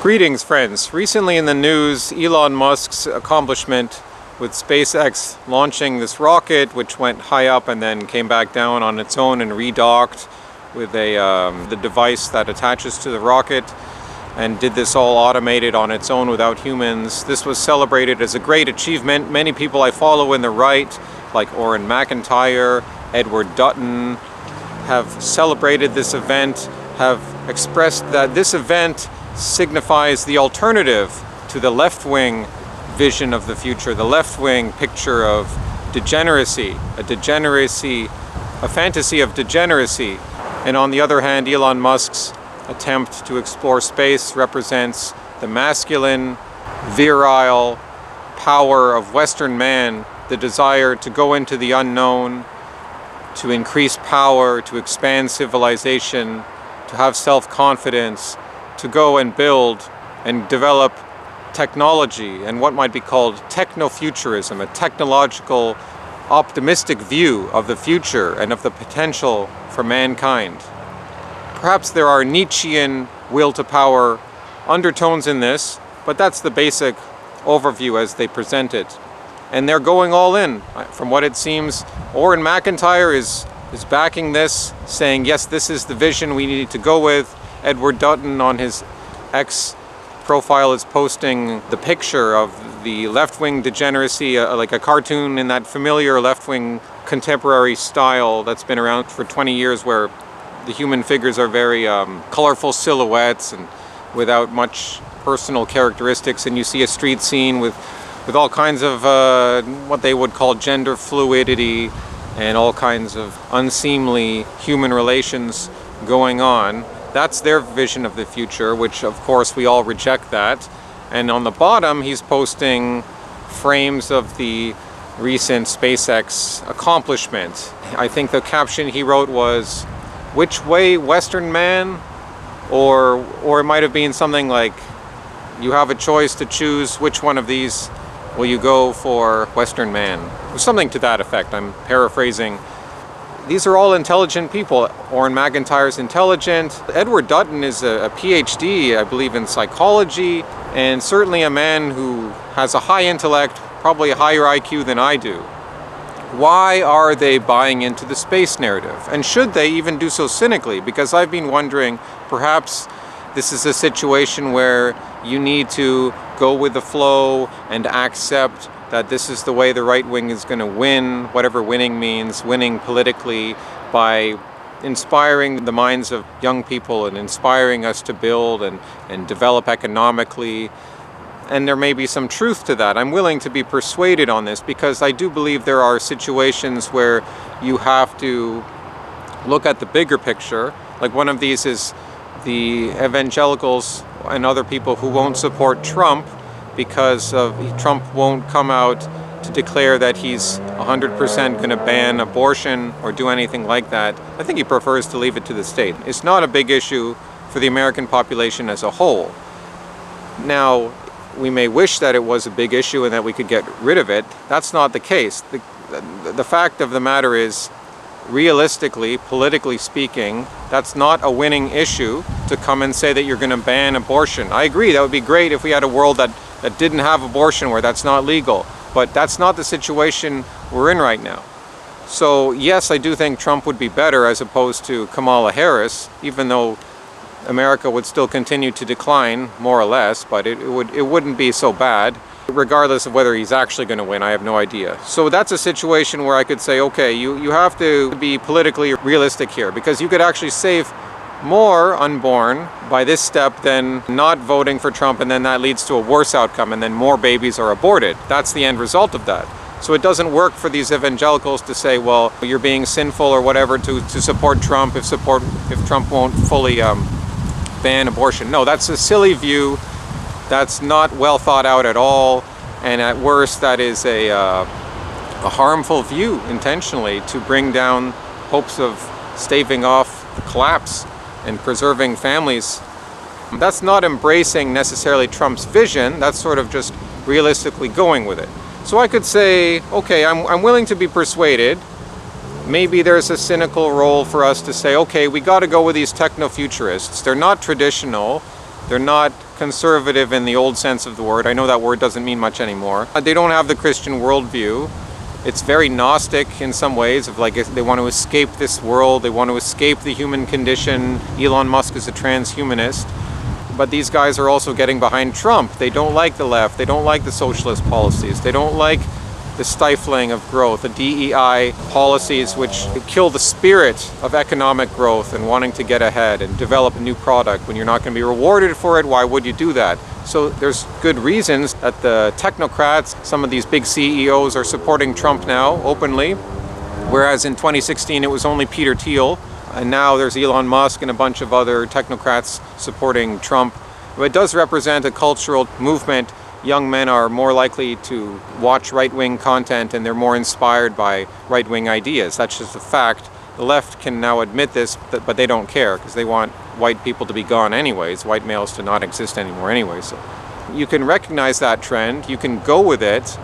Greetings, friends. Recently in the news, Elon Musk's accomplishment with SpaceX launching this rocket, which went high up and then came back down on its own and redocked with the device that attaches to the rocket, and did this all automated on its own without humans. This was celebrated as a great achievement. Many people I follow in the right, like Orrin McIntyre, Edward Dutton, have celebrated this event, have expressed that this event signifies the alternative to the left-wing vision of the future, the left-wing picture of degeneracy, a fantasy of degeneracy. And on the other hand, Elon Musk's attempt to explore space represents the masculine, virile power of Western man, the desire to go into the unknown, to increase power, to expand civilization, to have self-confidence, to go and build and develop technology and what might be called techno-futurism, a technological, optimistic view of the future and of the potential for mankind. Perhaps there are Nietzschean will to power undertones in this, but that's the basic overview as they present it. And they're going all in. From what it seems, Orrin McIntyre is backing this, saying, yes, this is the vision we need to go with. Edward Dutton on his X profile is posting the picture of the left-wing degeneracy, like a cartoon in that familiar left-wing contemporary style that's been around for 20 years, where the human figures are very colorful silhouettes and without much personal characteristics, and you see a street scene with all kinds of what they would call gender fluidity and all kinds of unseemly human relations going on. That's their vision of the future, which of course we all reject that. And on the bottom, he's posting frames of the recent SpaceX accomplishment. I think the caption he wrote was, "Which way, Western man?" Or it might have been something like, "You have a choice to choose which one of these will you go for, Western man?" Something to that effect. I'm paraphrasing. These are all intelligent people. Orrin McIntyre's intelligent. Edward Dutton is a PhD, I believe, in psychology, and certainly a man who has a high intellect, probably a higher IQ than I do. Why are they buying into the space narrative? And should they even do so cynically? Because I've been wondering, perhaps this is a situation where you need to go with the flow and accept that this is the way the right wing is going to win, whatever winning means, winning politically, by inspiring the minds of young people and inspiring us to build and develop economically. And there may be some truth to that. I'm willing to be persuaded on this, because I do believe there are situations where you have to look at the bigger picture. Like one of these is the evangelicals and other people who won't support Trump because Trump won't come out to declare that he's 100% going to ban abortion or do anything like that. I think he prefers to leave it to the state. It's not a big issue for the American population as a whole. Now, we may wish that it was a big issue and that we could get rid of it. That's not the case. The fact of the matter is, realistically, politically speaking, that's not a winning issue to come and say that you're going to ban abortion. I agree, that would be great if we had a world that didn't have abortion, where that's not legal. But that's not the situation we're in right now. So yes, I do think Trump would be better as opposed to Kamala Harris, even though America would still continue to decline, more or less, but it wouldn't be so bad. Regardless of whether he's actually going to win, I have no idea. So that's a situation where I could say, okay, you have to be politically realistic here, because you could actually save more unborn by this step than not voting for Trump, and then that leads to a worse outcome, and then more babies are aborted. That's the end result of that. So it doesn't work for these evangelicals to say, well, you're being sinful or whatever to support Trump if Trump won't fully ban abortion. No, that's a silly view. That's not well thought out at all, and at worst that is a harmful view intentionally to bring down hopes of staving off the collapse and preserving families. That's not embracing necessarily Trump's vision, that's sort of just realistically going with it. So I could say, okay, I'm willing to be persuaded. maybe there's a cynical role for us to say, okay, we got to go with these techno-futurists. They're not traditional. They're not conservative in the old sense of the word. I know that word doesn't mean much anymore. They don't have the Christian worldview. It's very Gnostic in some ways, of like they want to escape this world, they want to escape the human condition. Elon Musk is a transhumanist. But these guys are also getting behind Trump. They don't like the left, they don't like the socialist policies, they don't like the stifling of growth, the DEI policies which kill the spirit of economic growth and wanting to get ahead and develop a new product. When you're not going to be rewarded for it, why would you do that? So there's good reasons that the technocrats, some of these big CEOs, are supporting Trump now openly, whereas in 2016 it was only Peter Thiel, and now there's Elon Musk and a bunch of other technocrats supporting Trump. But it does represent a cultural movement. Young men are more likely to watch right-wing content and they're more inspired by right-wing ideas. That's just a fact. The left can now admit this, but they don't care because they want white people to be gone anyways, white males to not exist anymore anyway. So you can recognize that trend, you can go with it,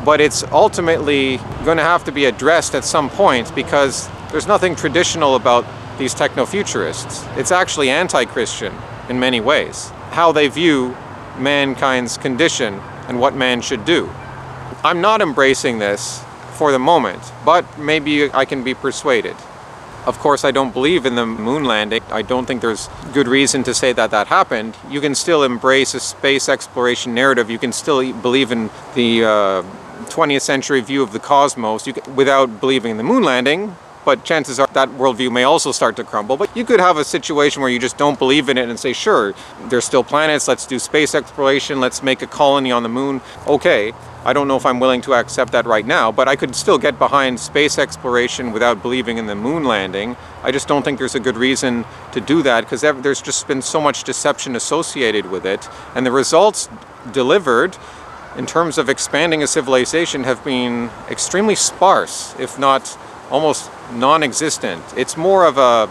but it's ultimately going to have to be addressed at some point because there's nothing traditional about these techno-futurists. It's actually anti-Christian in many ways, how they view mankind's condition and what man should do. I'm not embracing this for the moment, but maybe I can be persuaded. Of course, I don't believe in the moon landing. I don't think there's good reason to say that that happened. You can still embrace a space exploration narrative. You can still believe in the 20th century view of the cosmos without believing in the moon landing. But chances are that worldview may also start to crumble. But you could have a situation where you just don't believe in it and say, sure, there's still planets, let's do space exploration, let's make a colony on the moon. Okay, I don't know if I'm willing to accept that right now, but I could still get behind space exploration without believing in the moon landing. I just don't think there's a good reason to do that because there's just been so much deception associated with it. And the results delivered in terms of expanding a civilization have been extremely sparse, if not almost non-existent. It's more of a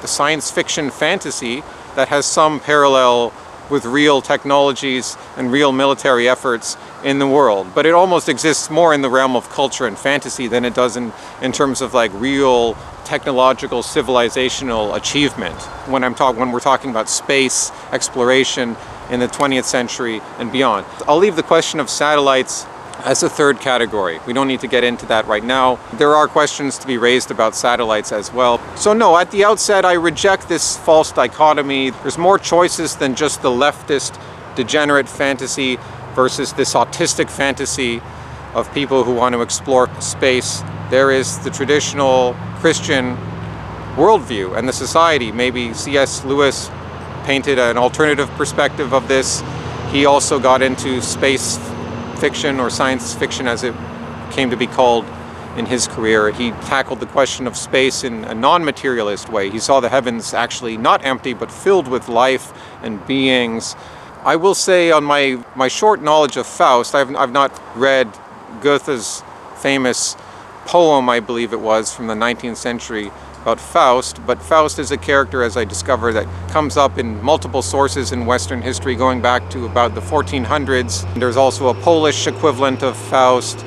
science fiction fantasy that has some parallel with real technologies and real military efforts in the world. But it almost exists more in the realm of culture and fantasy than it does in terms of like real technological civilizational achievement. When we're talking about space exploration in the 20th century and beyond. I'll leave the question of satellites as a third category. We don't need to get into that right now. There are questions to be raised about satellites as well. So no, at the outset, I reject this false dichotomy. There's more choices than just the leftist degenerate fantasy versus this autistic fantasy of people who want to explore space. There is the traditional Christian worldview and the society. Maybe C.S. Lewis painted an alternative perspective of this. He also got into space fiction or science fiction as it came to be called in his career. He tackled the question of space in a non-materialist way. He saw the heavens actually not empty but filled with life and beings. I will say on my short knowledge of Faust, I've not read Goethe's famous poem, I believe it was, from the 19th century about Faust, but Faust is a character, as I discovered, that comes up in multiple sources in Western history going back to about the 1400s. There's also a Polish equivalent of Faust,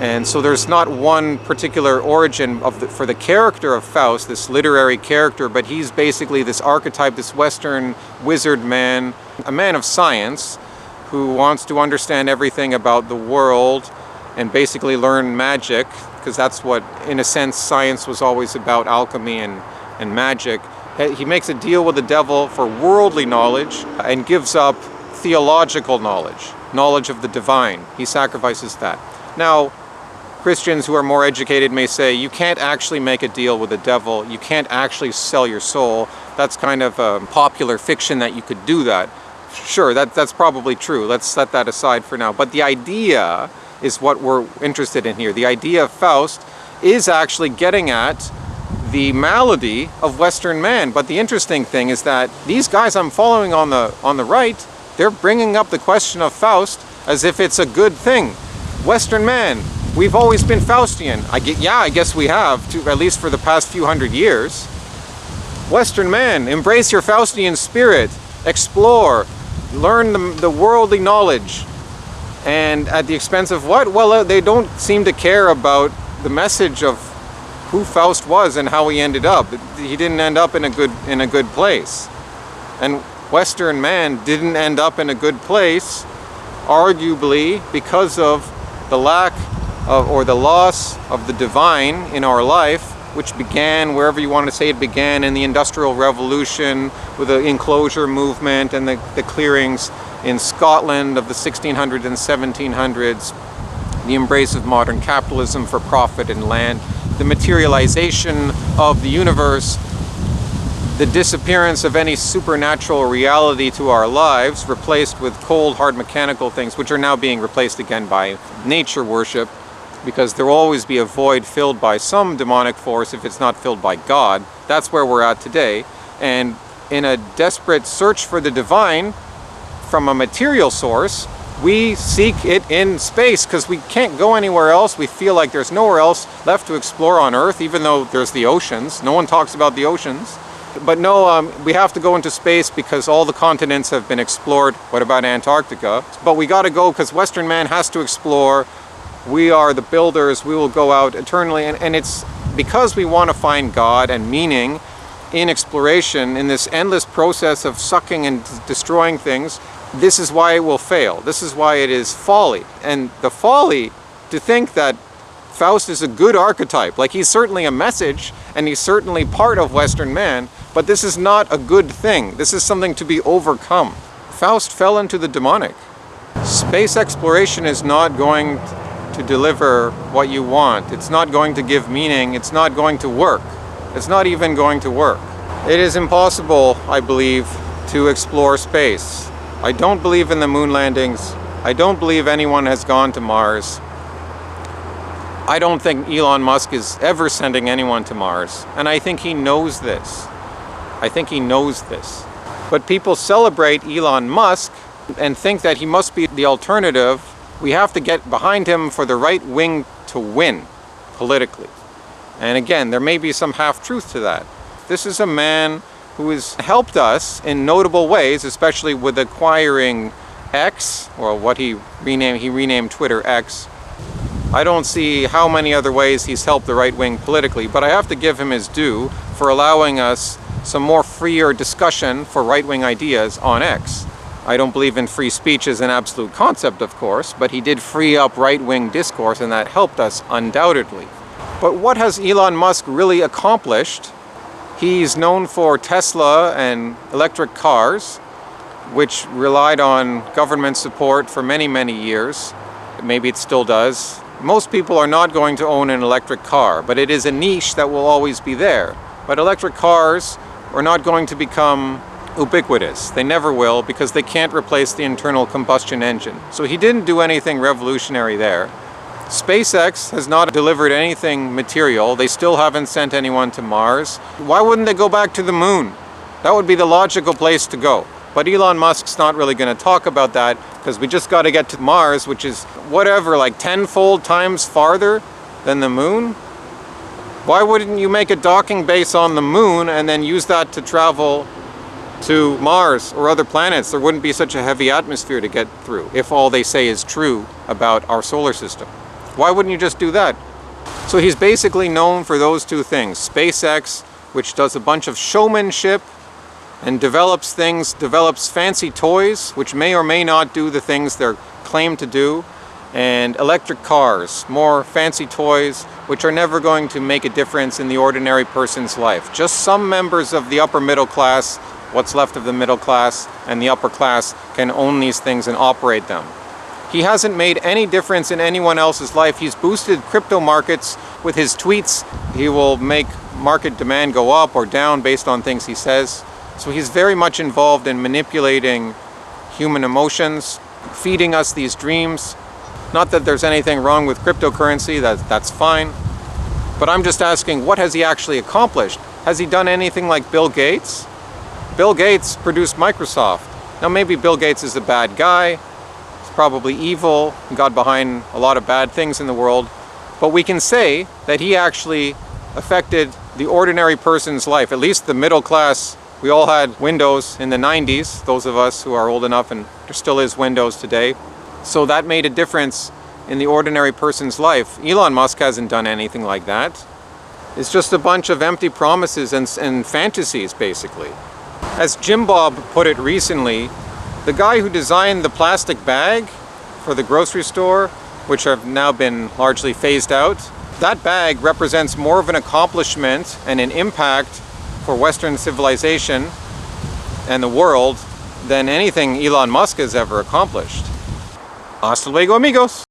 and so there's not one particular origin for the character of Faust, this literary character, but he's basically this archetype, this Western wizard man, a man of science who wants to understand everything about the world and basically learn magic, because that's what, in a sense, science was always about, alchemy and magic. He makes a deal with the devil for worldly knowledge and gives up theological knowledge of the divine. He sacrifices that. Now, Christians who are more educated may say, you can't actually make a deal with the devil, you can't actually sell your soul. That's kind of popular fiction that you could do that. Sure, that's probably true. Let's set that aside for now. But the idea is what we're interested in here. The idea of Faust is actually getting at the malady of Western man. But the interesting thing is that these guys I'm following on the right, they're bringing up the question of Faust as if it's a good thing. Western man, we've always been Faustian. I guess we have, at least for the past few hundred years. Western man, embrace your Faustian spirit, explore, learn the worldly knowledge. And at the expense of what? Well, they don't seem to care about the message of who Faust was and how he ended up. He didn't end up in a good place. And Western man didn't end up in a good place, arguably because of the lack of, or the loss of the divine in our life, which began, wherever you want to say it began, in the Industrial Revolution with the enclosure movement and the clearings in Scotland of the 1600s and 1700s, the embrace of modern capitalism for profit and land, the materialization of the universe, the disappearance of any supernatural reality to our lives, replaced with cold, hard mechanical things, which are now being replaced again by nature worship, because there will always be a void filled by some demonic force if it's not filled by God. That's where we're at today. And in a desperate search for the divine from a material source, we seek it in space because we can't go anywhere else. We feel like there's nowhere else left to explore on Earth, even though there's the oceans. No one talks about the oceans. But no, we have to go into space because all the continents have been explored. What about Antarctica? But we got to go because Western man has to explore. We are the builders. We will go out eternally. And it's because we want to find God and meaning in exploration, in this endless process of sucking and destroying things. This is why it will fail. This is why it is folly. And the folly to think that Faust is a good archetype. Like, he's certainly a message and he's certainly part of Western man, but this is not a good thing. This is something to be overcome. Faust fell into the demonic. Space exploration is not going to deliver what you want. It's not going to give meaning. It's not going to work. It's not even going to work. It is impossible, I believe, to explore space. I don't believe in the moon landings. I don't believe anyone has gone to Mars. I don't think Elon Musk is ever sending anyone to Mars. And I think he knows this. I think he knows this. But people celebrate Elon Musk and think that he must be the alternative. We have to get behind him for the right wing to win politically. And again, there may be some half-truth to that. This is a man who has helped us in notable ways, especially with acquiring X, or what he renamed Twitter X. I don't see how many other ways he's helped the right wing politically, but I have to give him his due for allowing us some more freer discussion for right-wing ideas on X. I don't believe in free speech as an absolute concept, of course, but he did free up right-wing discourse, and that helped us undoubtedly. But what has Elon Musk really accomplished? He's known for Tesla and electric cars, which relied on government support for many, many years. Maybe it still does. Most people are not going to own an electric car, but it is a niche that will always be there. But electric cars are not going to become ubiquitous. They never will, because they can't replace the internal combustion engine. So he didn't do anything revolutionary there. SpaceX has not delivered anything material. They still haven't sent anyone to Mars. Why wouldn't they go back to the moon? That would be the logical place to go. But Elon Musk's not really going to talk about that, because we just got to get to Mars, which is whatever, like 10-fold times farther than the moon. Why wouldn't you make a docking base on the moon and then use that to travel to Mars or other planets? There wouldn't be such a heavy atmosphere to get through, if all they say is true about our solar system. Why wouldn't you just do that? So he's basically known for those two things. SpaceX, which does a bunch of showmanship and develops fancy toys, which may or may not do the things they're claimed to do, and electric cars, more fancy toys, which are never going to make a difference in the ordinary person's life. Just some members of the upper middle class, what's left of the middle class, and the upper class can own these things and operate them. He hasn't made any difference in anyone else's life. He's boosted crypto markets with his tweets. He will make market demand go up or down based on things he says. So he's very much involved in manipulating human emotions, feeding us these dreams. Not that there's anything wrong with cryptocurrency, that's fine. But I'm just asking, what has he actually accomplished? Has he done anything like Bill Gates? Bill Gates produced Microsoft. Now maybe Bill Gates is a bad guy. He's probably evil and got behind a lot of bad things in the world. But we can say that he actually affected the ordinary person's life, at least the middle class. We all had Windows in the 90s, those of us who are old enough, and there still is Windows today. So that made a difference in the ordinary person's life. Elon Musk hasn't done anything like that. It's just a bunch of empty promises and fantasies, basically. As Jim Bob put it recently, the guy who designed the plastic bag for the grocery store, which have now been largely phased out, that bag represents more of an accomplishment and an impact for Western civilization and the world than anything Elon Musk has ever accomplished. Hasta luego, amigos!